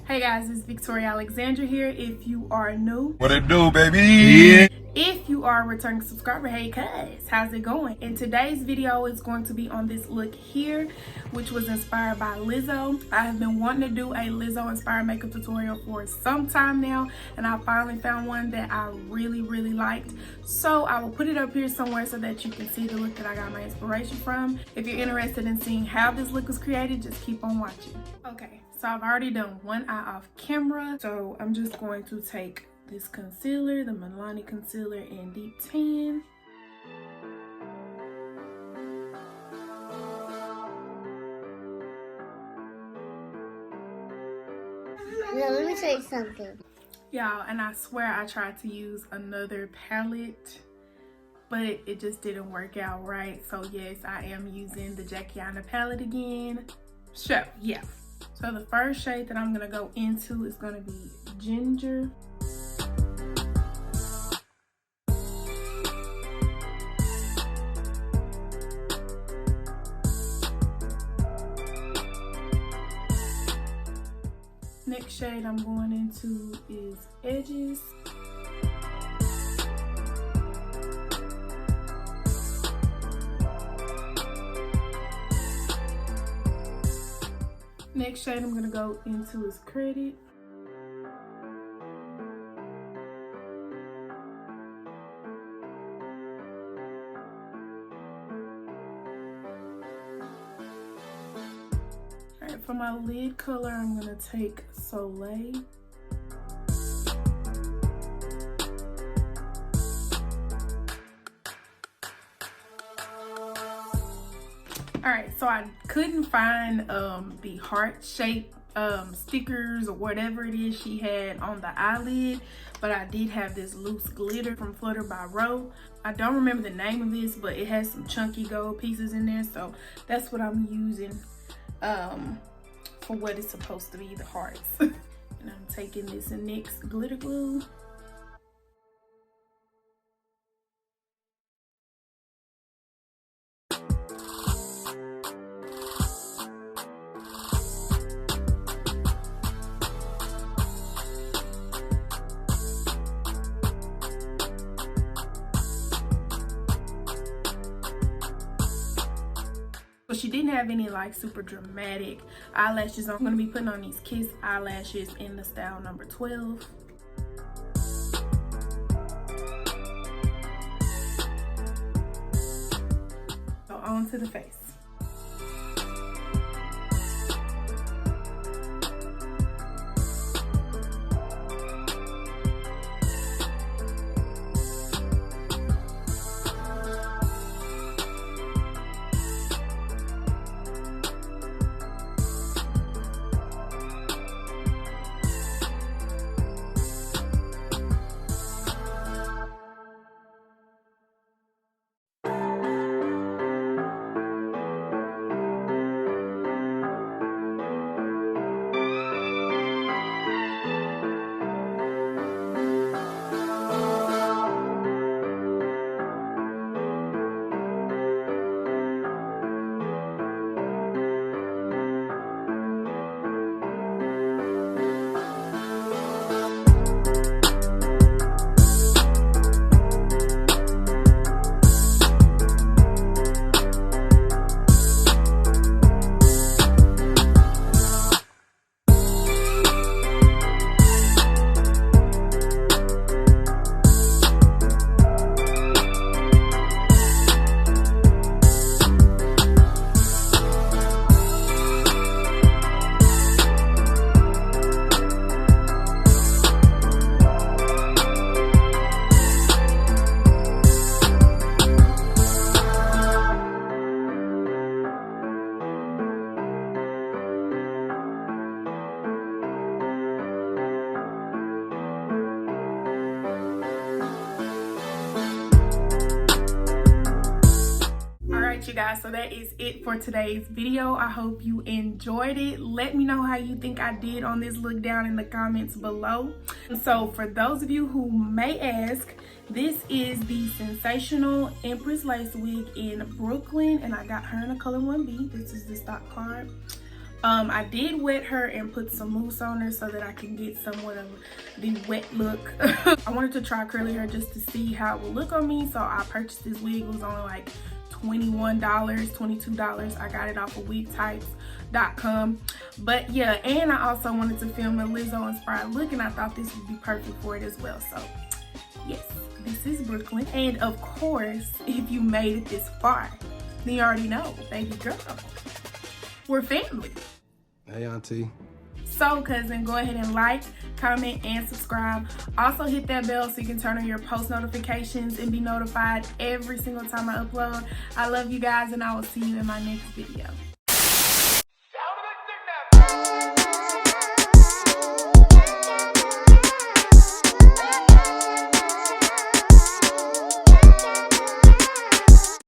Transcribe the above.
Hey guys, it's Victoria Alexandra here. If you are new, What it do, baby? Yeah. if you are a returning subscriber, hey cuz, how's it going? And today's video is going to be on this look here, which was inspired by Lizzo. I have been wanting to do a Lizzo inspired makeup tutorial for some time now, and I finally found one that I really liked. So I will put it up here somewhere so that you can see the look that I got my inspiration from. If you're interested in seeing how this look was created, just keep on watching. Okay, so I've already done one eye off camera, so I'm just going to take this concealer, the Milani concealer in Deep Tan. Now let me show you something. Y'all, and I swear I tried to use another palette, but it just didn't work out right. So yes, I am using the Jackiana palette again. So yeah. So the first shade that I'm gonna go into is gonna be Ginger. Next shade I'm going into is Edges. Next shade I'm gonna go into is Credit. Alright, for my lid color, I'm gonna take Soleil. Alright, so I couldn't find the heart shape stickers or whatever it is she had on the eyelid, but I did have this loose glitter from Flutter by Ro. I don't remember the name of this, but it has some chunky gold pieces in there, so that's what I'm using for what is supposed to be the hearts. And I'm taking this NYX glitter glue. So she didn't have any like super dramatic eyelashes. I'm going to be putting on these Kiss eyelashes in the style number 12. So on to the face. You guys, so that is it for today's video. I hope you enjoyed it. Let me know how you think I did on this look down in the comments below. So for those of you who may ask, this is the Sensational Empress Lace wig in Brooklyn, and I got her in a color 1B. This is the stock card. I did wet her and put some mousse on her so that I can get somewhat of the wet look. I wanted to try curly hair just to see how it would look on me, so I purchased this wig. It was only like $21, $22. I got it off of wigtypes.com. But yeah, and I also wanted to film a Lizzo inspired look, and I thought this would be perfect for it as well. So yes, this is Brooklyn. And of course, if you made it this far, then you already know, baby girl, we're family. Hey, auntie. So cousin, go ahead and like, comment, and subscribe. Also hit that bell so you can turn on your post notifications and be notified every single time I upload. I love you guys, and I will see you in my next video.